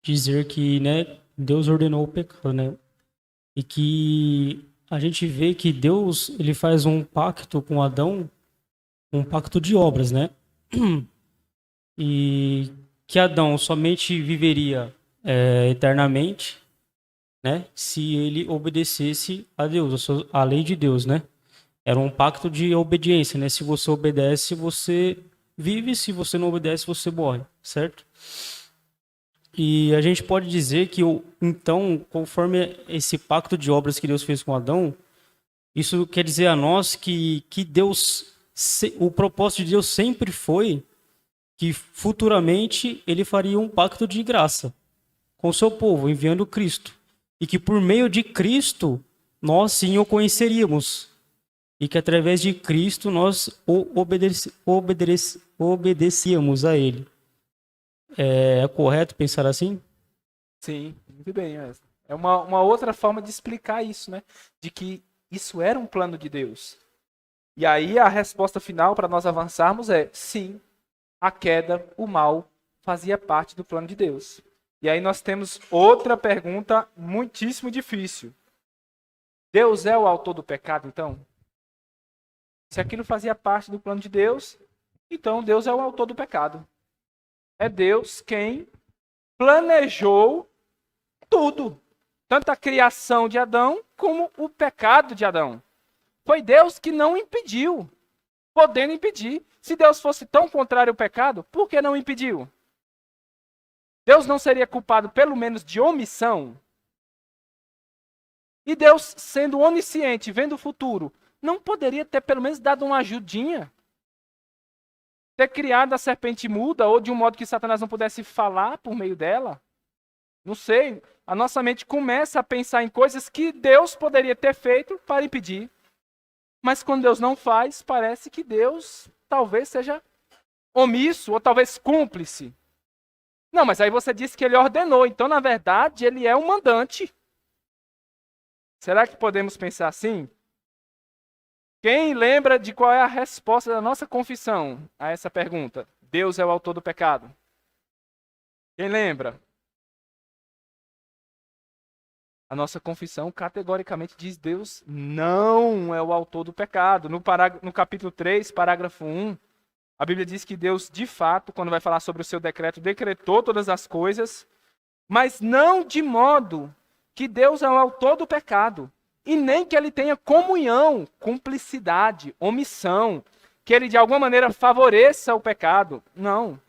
dizer que, né, Deus ordenou o pecado, né? E que a gente vê que Deus ele faz um pacto com Adão, um pacto de obras, né? E que Adão somente viveria eternamente, né, se ele obedecesse a Deus, a lei de Deus, né? Era um pacto de obediência, né? Se você obedece, você vive, se você não obedece, você morre, certo? E a gente pode dizer que, então, conforme esse pacto de obras que Deus fez com Adão, isso quer dizer a nós que Deus, o propósito de Deus sempre foi que futuramente ele faria um pacto de graça com o seu povo, enviando Cristo. E que por meio de Cristo, nós sim o conheceríamos. E que através de Cristo nós obedecíamos a Ele. É correto pensar assim? Sim, muito bem. É uma outra forma de explicar isso, né? De que isso era um plano de Deus. E aí a resposta final para nós avançarmos é sim, a queda, o mal, fazia parte do plano de Deus. E aí nós temos outra pergunta muitíssimo difícil. Deus é o autor do pecado, então? Se aquilo fazia parte do plano de Deus, então Deus é o autor do pecado. É Deus quem planejou tudo. tanto a criação de Adão como o pecado de Adão. Foi Deus que não impediu, podendo impedir. Se Deus fosse tão contrário ao pecado, por que não impediu? Deus não seria culpado pelo menos de omissão? E Deus, sendo onisciente, vendo o futuro, não poderia ter pelo menos dado uma ajudinha? Ter criado a serpente muda, ou de um modo que Satanás não pudesse falar por meio dela? Não sei. A nossa mente começa a pensar em coisas que Deus poderia ter feito para impedir. Mas quando Deus não faz, parece que Deus talvez seja omisso, ou talvez cúmplice. Não, mas aí você disse que ele ordenou, então na verdade ele é um mandante. Será que podemos pensar assim? Quem lembra de qual é a resposta da nossa confissão a essa pergunta? Deus é o autor do pecado. Quem lembra? A nossa confissão categoricamente diz: Deus não é o autor do pecado. No capítulo 3, parágrafo 1, a Bíblia diz que Deus, de fato, quando vai falar sobre o seu decreto, decretou todas as coisas, mas não de modo que Deus é o autor do pecado, e nem que ele tenha comunhão, cumplicidade, omissão, que ele de alguma maneira favoreça o pecado. Não.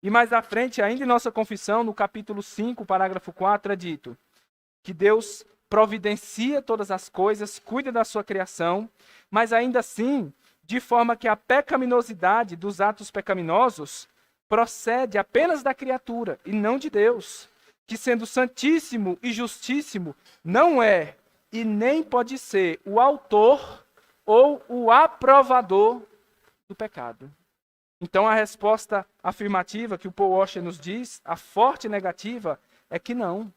E mais à frente, ainda em nossa confissão, no capítulo 5, parágrafo 4, é dito que Deus providencia todas as coisas, cuida da sua criação, mas ainda assim, de forma que a pecaminosidade dos atos pecaminosos procede apenas da criatura e não de Deus, que sendo santíssimo e justíssimo, não é e nem pode ser o autor ou o aprovador do pecado. Então a resposta afirmativa que o Paul Washer nos diz, a forte negativa, é que não.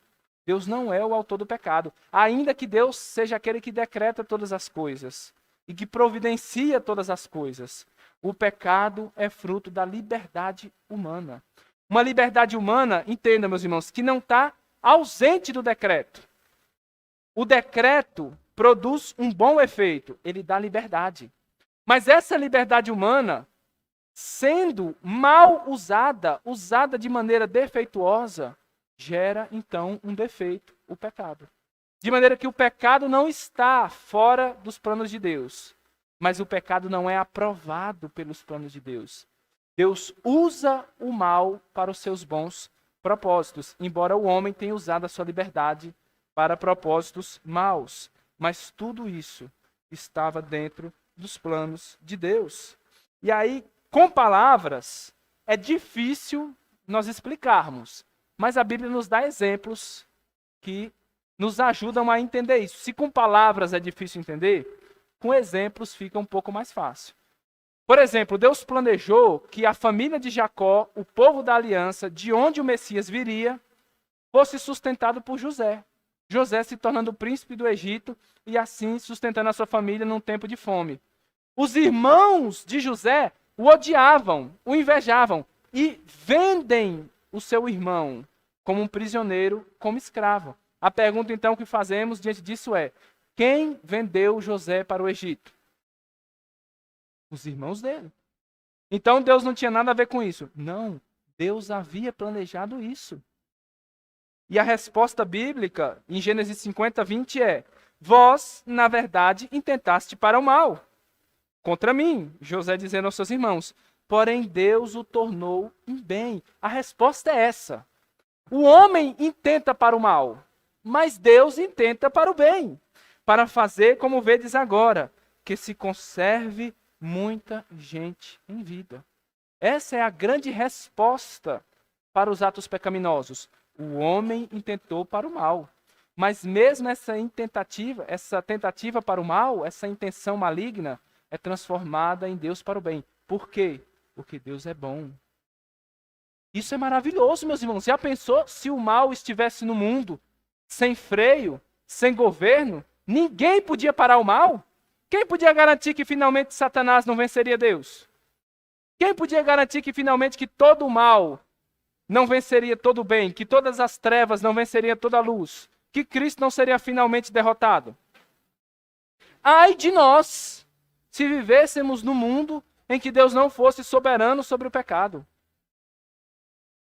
Deus não é o autor do pecado, ainda que Deus seja aquele que decreta todas as coisas e que providencia todas as coisas. O pecado é fruto da liberdade humana. Uma liberdade humana, entenda, meus irmãos, que não está ausente do decreto. O decreto produz um bom efeito, ele dá liberdade. Mas essa liberdade humana, sendo mal usada, usada de maneira defeituosa, gera, então, um defeito, o pecado. De maneira que o pecado não está fora dos planos de Deus, mas o pecado não é aprovado pelos planos de Deus. Deus usa o mal para os seus bons propósitos, embora o homem tenha usado a sua liberdade para propósitos maus. Mas tudo isso estava dentro dos planos de Deus. E aí, com palavras, é difícil nós explicarmos. Mas a Bíblia nos dá exemplos que nos ajudam a entender isso. Se com palavras é difícil entender, com exemplos fica um pouco mais fácil. Por exemplo, Deus planejou que a família de Jacó, o povo da aliança, de onde o Messias viria, fosse sustentado por José. José se tornando príncipe do Egito e assim sustentando a sua família num tempo de fome. Os irmãos de José o odiavam, o invejavam e vendem o seu irmão como um prisioneiro, como escravo. A pergunta então que fazemos diante disso é: quem vendeu José para o Egito? Os irmãos dele. Então Deus não tinha nada a ver com isso? Não, Deus havia planejado isso. E a resposta bíblica em Gênesis 50, 20 é: vós, na verdade, intentaste para o mal contra mim. José dizendo aos seus irmãos: porém Deus o tornou em bem. A resposta é essa. O homem intenta para o mal, mas Deus intenta para o bem, para fazer como vedes agora, que se conserve muita gente em vida. Essa é a grande resposta para os atos pecaminosos. O homem intentou para o mal, mas mesmo essa tentativa para o mal, essa intenção maligna, é transformada em Deus para o bem. Por quê? Porque Deus é bom. Isso é maravilhoso, meus irmãos. Já pensou se o mal estivesse no mundo, sem freio, sem governo? Ninguém podia parar o mal? Quem podia garantir que finalmente Satanás não venceria Deus? Quem podia garantir que finalmente que todo o mal não venceria todo o bem? Que todas as trevas não venceriam toda a luz? Que Cristo não seria finalmente derrotado? Ai de nós, se vivêssemos no mundo em que Deus não fosse soberano sobre o pecado.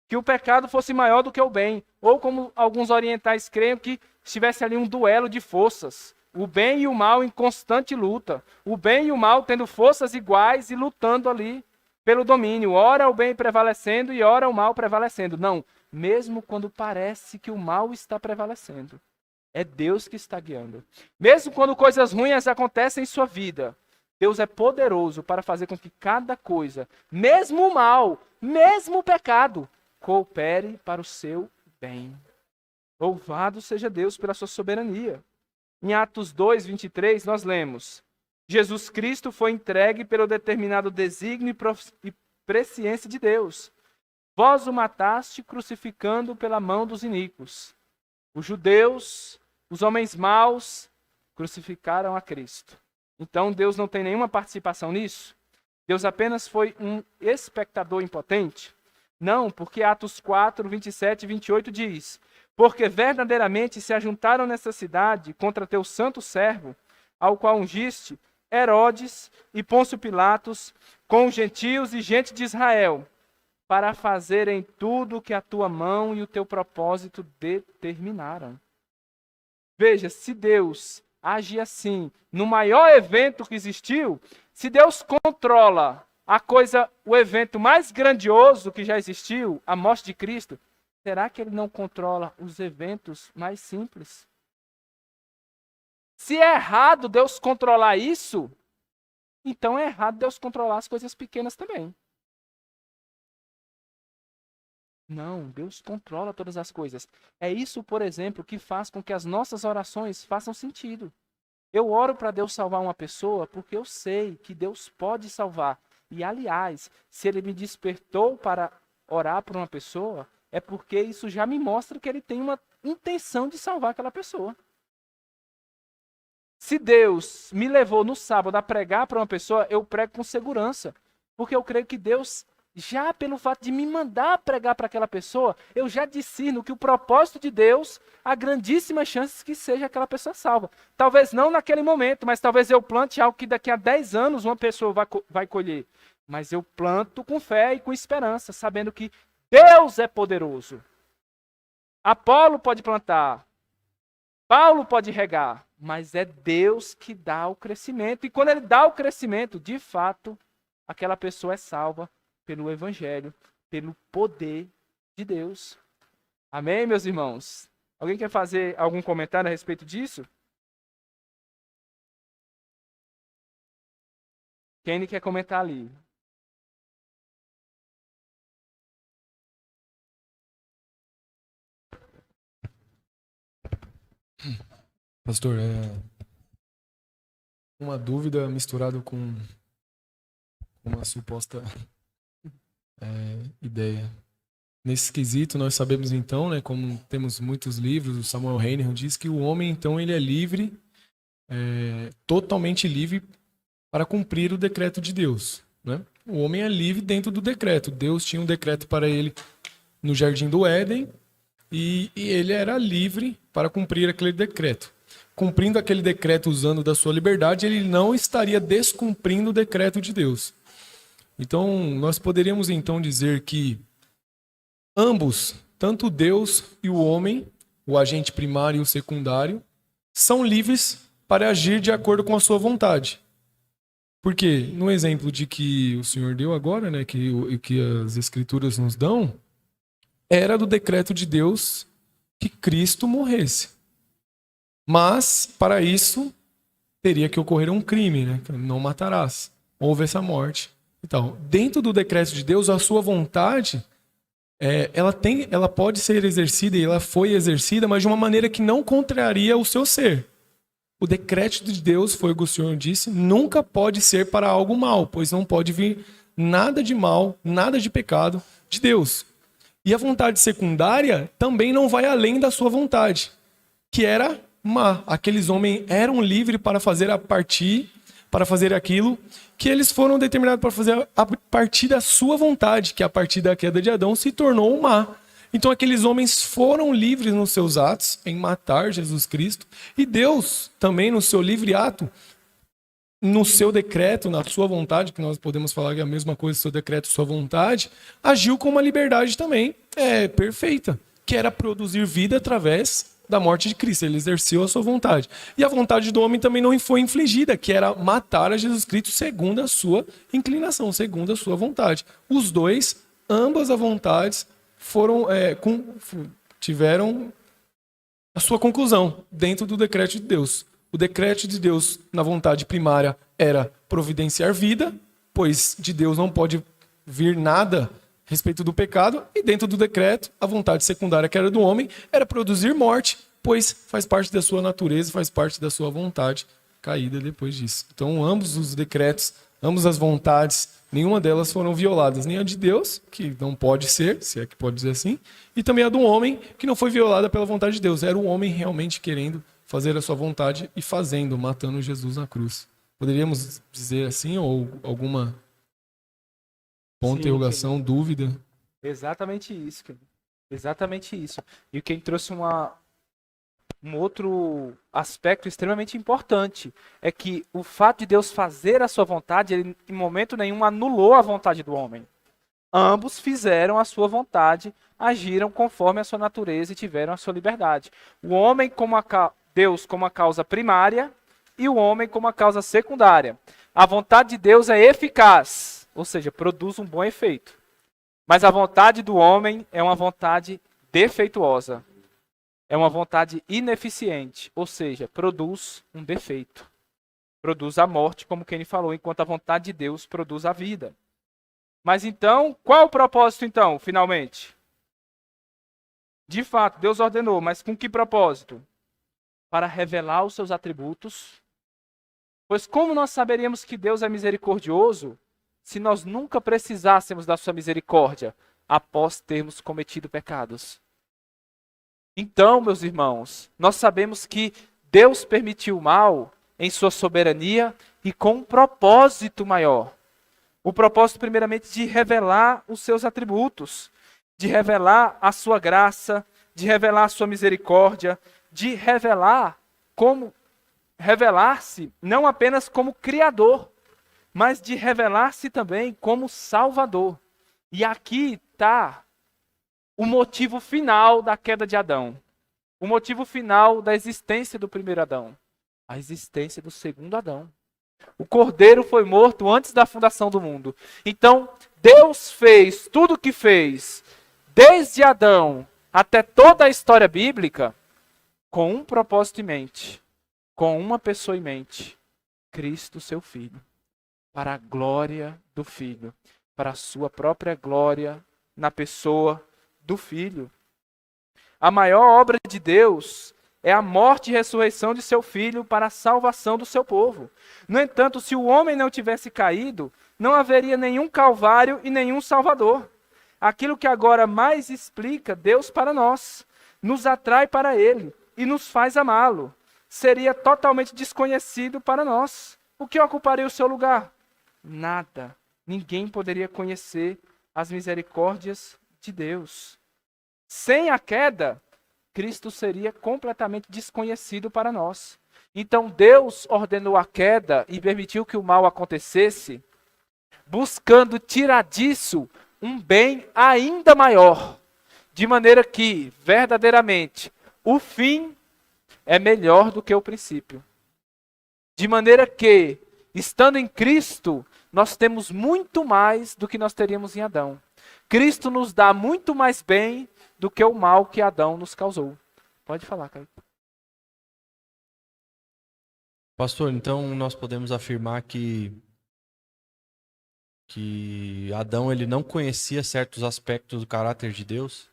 Que o pecado fosse maior do que o bem. Ou como alguns orientais creem, que estivesse ali um duelo de forças. O bem e o mal em constante luta. O bem e o mal tendo forças iguais e lutando ali pelo domínio. Ora o bem prevalecendo e ora o mal prevalecendo. Não, mesmo quando parece que o mal está prevalecendo, é Deus que está guiando. Mesmo quando coisas ruins acontecem em sua vida, Deus é poderoso para fazer com que cada coisa, mesmo o mal, mesmo o pecado, coopere para o seu bem. Louvado seja Deus pela sua soberania. Em Atos 2, 23, nós lemos: Jesus Cristo foi entregue pelo determinado desígnio e presciência de Deus. Vós o mataste crucificando pela mão dos iníquos. Os judeus, os homens maus, crucificaram a Cristo. Então Deus não tem nenhuma participação nisso? Deus apenas foi um espectador impotente? Não, porque Atos 4, 27 e 28 diz: porque verdadeiramente se ajuntaram nessa cidade contra teu santo servo, ao qual ungiste Herodes e Pôncio Pilatos, com os gentios e gente de Israel, para fazerem tudo o que a tua mão e o teu propósito determinaram. Veja, se Deus age assim no maior evento que existiu, se Deus controla o evento mais grandioso que já existiu, a morte de Cristo, será que ele não controla os eventos mais simples? Se é errado Deus controlar isso, então é errado Deus controlar as coisas pequenas também. Não, Deus controla todas as coisas. É isso, por exemplo, que faz com que as nossas orações façam sentido. Eu oro para Deus salvar uma pessoa porque eu sei que Deus pode salvar. E, aliás, se Ele me despertou para orar por uma pessoa, é porque isso já me mostra que Ele tem uma intenção de salvar aquela pessoa. Se Deus me levou no sábado a pregar para uma pessoa, eu prego com segurança. Porque eu creio que Deus, já pelo fato de me mandar pregar para aquela pessoa, eu já discerno que o propósito de Deus, há grandíssimas chances que seja aquela pessoa salva. Talvez não naquele momento, mas talvez eu plante algo que daqui a 10 anos uma pessoa vai colher. Mas eu planto com fé e com esperança, sabendo que Deus é poderoso. Apolo pode plantar, Paulo pode regar, mas é Deus que dá o crescimento. E quando Ele dá o crescimento, de fato, aquela pessoa é salva pelo Evangelho, pelo poder de Deus. Amém, meus irmãos? Alguém quer fazer algum comentário a respeito disso? Quem quer comentar ali? Pastor, uma dúvida misturada com uma suposta ideia. Nesse quesito, nós sabemos então, né, como temos muitos livros, o Samuel Reiner diz que o homem, então, ele é livre, totalmente livre para cumprir o decreto de Deus, né? O homem é livre dentro do decreto. Deus tinha um decreto para ele no Jardim do Éden e ele era livre para cumprir aquele decreto. Cumprindo aquele decreto usando da sua liberdade, ele não estaria descumprindo o decreto de Deus. Então, nós poderíamos então dizer que ambos, tanto Deus e o homem, o agente primário e o secundário, são livres para agir de acordo com a sua vontade. Porque, no exemplo de que o Senhor deu agora, né, que as Escrituras nos dão, era do decreto de Deus que Cristo morresse. Mas, para isso, teria que ocorrer um crime, né? Não matarás. Houve essa morte. Então, dentro do decreto de Deus, a sua vontade, ela pode ser exercida, e ela foi exercida, mas de uma maneira que não contraria o seu ser. O decreto de Deus, foi o que o Senhor disse, nunca pode ser para algo mal, pois não pode vir nada de mal, nada de pecado de Deus. E a vontade secundária também não vai além da sua vontade, que era má. Aqueles homens eram livres para fazer para fazer aquilo que eles foram determinados para fazer a partir da sua vontade, que a partir da queda de Adão se tornou má. Então aqueles homens foram livres nos seus atos em matar Jesus Cristo, e Deus também no seu livre ato, no seu decreto, na sua vontade, que nós podemos falar que é a mesma coisa, seu decreto, sua vontade, agiu com uma liberdade também perfeita, que era produzir vida através da morte de Cristo. Ele exerceu a sua vontade. E a vontade do homem também não foi infligida, que era matar a Jesus Cristo segundo a sua inclinação, segundo a sua vontade. Os dois, ambas as vontades, tiveram a sua conclusão dentro do decreto de Deus. O decreto de Deus, na vontade primária, era providenciar vida, pois de Deus não pode vir nada a respeito do pecado, e dentro do decreto, a vontade secundária, que era do homem, era produzir morte, pois faz parte da sua natureza, faz parte da sua vontade caída depois disso. Então, ambos os decretos, ambas as vontades, nenhuma delas foram violadas, nem a de Deus, que não pode ser, se é que pode dizer assim, e também a do homem, que não foi violada pela vontade de Deus. Era o homem realmente querendo fazer a sua vontade e fazendo, matando Jesus na cruz. Poderíamos dizer assim, ou alguma ponto, interrogação, dúvida? Exatamente isso, querido. Exatamente isso. E quem trouxe um outro aspecto extremamente importante é que o fato de Deus fazer a sua vontade, ele em momento nenhum anulou a vontade do homem. Ambos fizeram a sua vontade, agiram conforme a sua natureza e tiveram a sua liberdade. O homem Deus como a causa primária e o homem como a causa secundária. A vontade de Deus é eficaz, ou seja, produz um bom efeito. Mas a vontade do homem é uma vontade defeituosa. É uma vontade ineficiente, ou seja, produz um defeito. Produz a morte, como Kenny falou, enquanto a vontade de Deus produz a vida. Mas então, qual o propósito então, finalmente? De fato, Deus ordenou, mas com que propósito? Para revelar os seus atributos. Pois como nós saberíamos que Deus é misericordioso se nós nunca precisássemos da sua misericórdia após termos cometido pecados? Então, meus irmãos, nós sabemos que Deus permitiu o mal em sua soberania e com um propósito maior. O propósito, primeiramente, de revelar os seus atributos, de revelar a sua graça, de revelar a sua misericórdia, de revelar-se não apenas como Criador, mas de revelar-se também como Salvador. E aqui está o motivo final da queda de Adão. O motivo final da existência do primeiro Adão. A existência do segundo Adão. O Cordeiro foi morto antes da fundação do mundo. Então, Deus fez tudo o que fez, desde Adão até toda a história bíblica, com um propósito em mente, com uma pessoa em mente: Cristo, seu Filho. Para a glória do Filho, para a sua própria glória na pessoa do Filho. A maior obra de Deus é a morte e ressurreição de seu Filho para a salvação do seu povo. No entanto, se o homem não tivesse caído, não haveria nenhum Calvário e nenhum Salvador. Aquilo que agora mais explica Deus para nós, nos atrai para Ele e nos faz amá-lo, seria totalmente desconhecido para nós. O que ocuparia o seu lugar? Nada. Ninguém poderia conhecer as misericórdias de Deus. Sem a queda, Cristo seria completamente desconhecido para nós. Então Deus ordenou a queda e permitiu que o mal acontecesse, buscando tirar disso um bem ainda maior, de maneira que, verdadeiramente, o fim é melhor do que o princípio. De maneira que, estando em Cristo, nós temos muito mais do que nós teríamos em Adão. Cristo nos dá muito mais bem do que o mal que Adão nos causou. Pode falar, Caio. Pastor, então nós podemos afirmar que Adão ele não conhecia certos aspectos do caráter de Deus?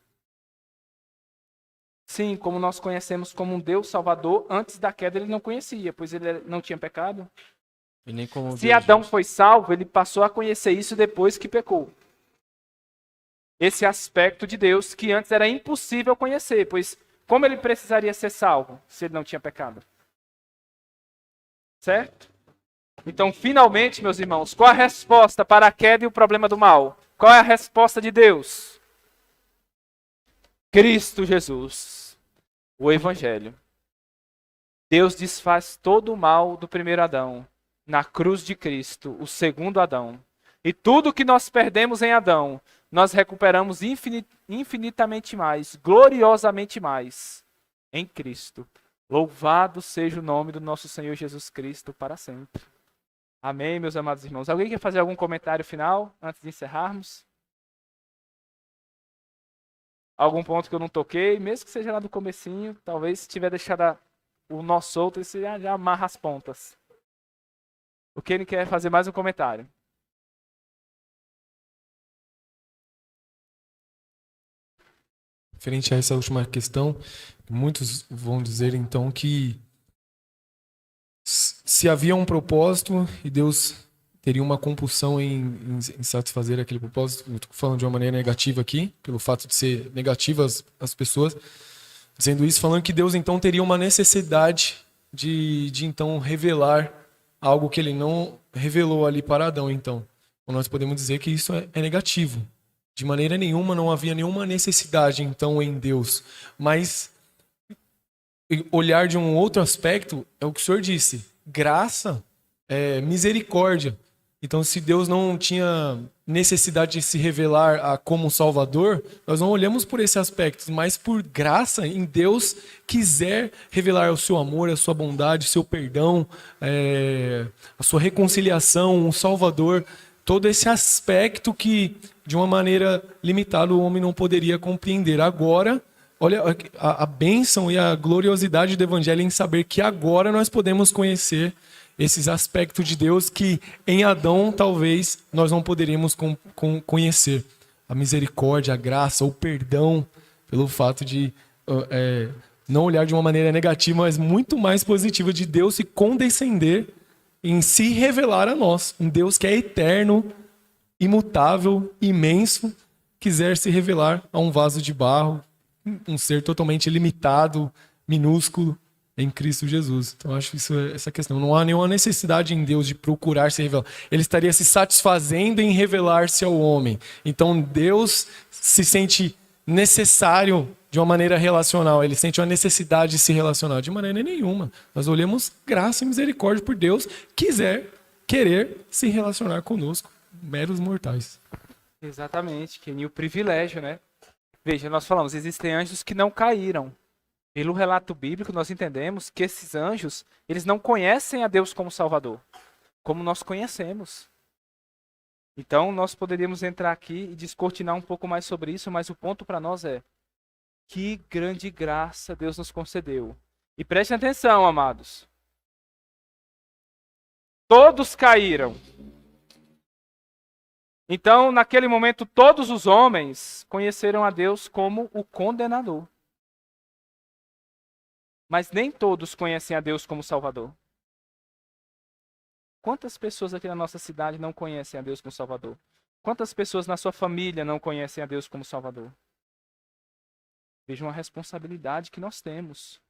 Sim, como nós conhecemos como um Deus Salvador, antes da queda ele não conhecia, pois ele não tinha pecado. E nem como Se Adão foi salvo, ele passou a conhecer isso depois que pecou. Esse aspecto de Deus que antes era impossível conhecer, pois como ele precisaria ser salvo se ele não tinha pecado? Certo? Então, finalmente, meus irmãos, qual a resposta para a queda e o problema do mal? Qual é a resposta de Deus? Cristo Jesus, o Evangelho. Deus desfaz todo o mal do primeiro Adão na cruz de Cristo, o segundo Adão. E tudo que nós perdemos em Adão, nós recuperamos infinitamente mais, gloriosamente mais, em Cristo. Louvado seja o nome do nosso Senhor Jesus Cristo para sempre. Amém, meus amados irmãos. Alguém quer fazer algum comentário final antes de encerrarmos? Algum ponto que eu não toquei, mesmo que seja lá do comecinho, talvez se tiver deixado o nó solto, você já amarra as pontas. O que ele quer fazer mais um comentário? Referente a essa última questão, muitos vão dizer então que se havia um propósito e Deus teria uma compulsão em satisfazer aquele propósito. Eu estou falando de uma maneira negativa aqui, pelo fato de ser negativas as pessoas, dizendo isso, falando que Deus então teria uma necessidade de então revelar algo que ele não revelou ali para Adão. Então, nós podemos dizer que isso é negativo. De maneira nenhuma, não havia nenhuma necessidade então em Deus. Mas olhar de um outro aspecto é o que o Senhor disse. Graça é misericórdia. Então, se Deus não tinha necessidade de se revelar como um Salvador, nós não olhamos por esse aspecto, mas por graça em Deus quiser revelar o seu amor, a sua bondade, o seu perdão, a sua reconciliação, o Salvador, todo esse aspecto que, de uma maneira limitada, o homem não poderia compreender. Agora, olha a bênção e a gloriosidade do Evangelho em saber que agora nós podemos conhecer esses aspectos de Deus que em Adão talvez nós não poderíamos conhecer. A misericórdia, a graça, o perdão, pelo fato de não olhar de uma maneira negativa, mas muito mais positiva, de Deus se condescender em se revelar a nós. Um Deus que é eterno, imutável, imenso, quiser se revelar a um vaso de barro, um ser totalmente limitado, minúsculo, em Cristo Jesus. Então, acho essa questão. Não há nenhuma necessidade em Deus de procurar se revelar. Ele estaria se satisfazendo em revelar-se ao homem. Então, Deus se sente necessário de uma maneira relacional. Ele sente uma necessidade de se relacionar. De maneira nenhuma. Nós olhamos graça e misericórdia por Deus querer se relacionar conosco, meros mortais. Exatamente, que o privilégio, né? Veja, nós falamos, existem anjos que não caíram. Pelo relato bíblico, nós entendemos que esses anjos, eles não conhecem a Deus como Salvador, como nós conhecemos. Então, nós poderíamos entrar aqui e descortinar um pouco mais sobre isso, mas o ponto para nós é: que grande graça Deus nos concedeu. E prestem atenção, amados. Todos caíram. Então, naquele momento, todos os homens conheceram a Deus como o condenador. Mas nem todos conhecem a Deus como Salvador. Quantas pessoas aqui na nossa cidade não conhecem a Deus como Salvador? Quantas pessoas na sua família não conhecem a Deus como Salvador? Vejam a responsabilidade que nós temos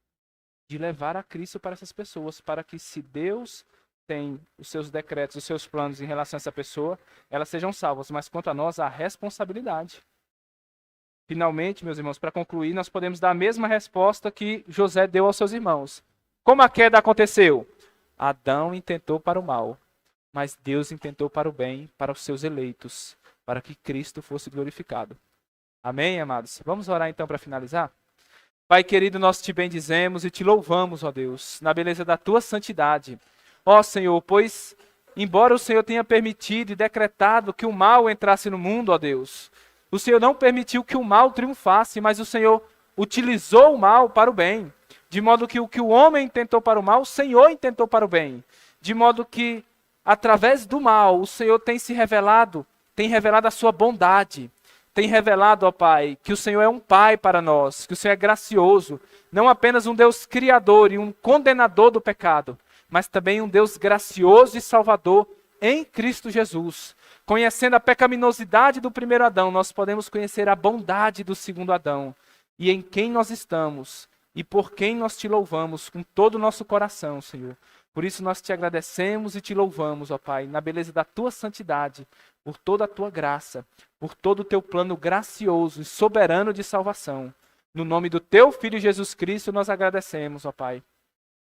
de levar a Cristo para essas pessoas, para que, se Deus tem os seus decretos, os seus planos em relação a essa pessoa, elas sejam salvas. Mas quanto a nós, a responsabilidade. Finalmente, meus irmãos, para concluir, nós podemos dar a mesma resposta que José deu aos seus irmãos. Como a queda aconteceu? Adão intentou para o mal, mas Deus intentou para o bem, para os seus eleitos, para que Cristo fosse glorificado. Amém, amados? Vamos orar então para finalizar? Pai querido, nós te bendizemos e te louvamos, ó Deus, na beleza da tua santidade. Ó Senhor, pois, embora o Senhor tenha permitido e decretado que o mal entrasse no mundo, ó Deus, o Senhor não permitiu que o mal triunfasse, mas o Senhor utilizou o mal para o bem. De modo que o que o homem intentou para o mal, o Senhor intentou para o bem. De modo que, através do mal, o Senhor tem revelado a sua bondade. Tem revelado, ó Pai, que o Senhor é um Pai para nós, que o Senhor é gracioso. Não apenas um Deus criador e um condenador do pecado, mas também um Deus gracioso e salvador em Cristo Jesus. Conhecendo a pecaminosidade do primeiro Adão, nós podemos conhecer a bondade do segundo Adão. E em quem nós estamos e por quem nós te louvamos com todo o nosso coração, Senhor. Por isso nós te agradecemos e te louvamos, ó Pai, na beleza da tua santidade, por toda a tua graça, por todo o teu plano gracioso e soberano de salvação. No nome do teu Filho Jesus Cristo nós agradecemos, ó Pai.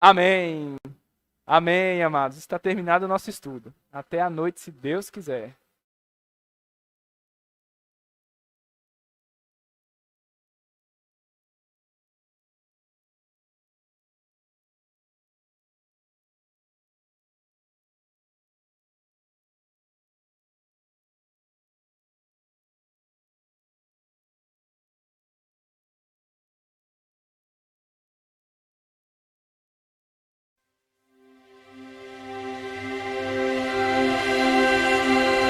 Amém. Amém, amados. Está terminado o nosso estudo. Até a noite, se Deus quiser.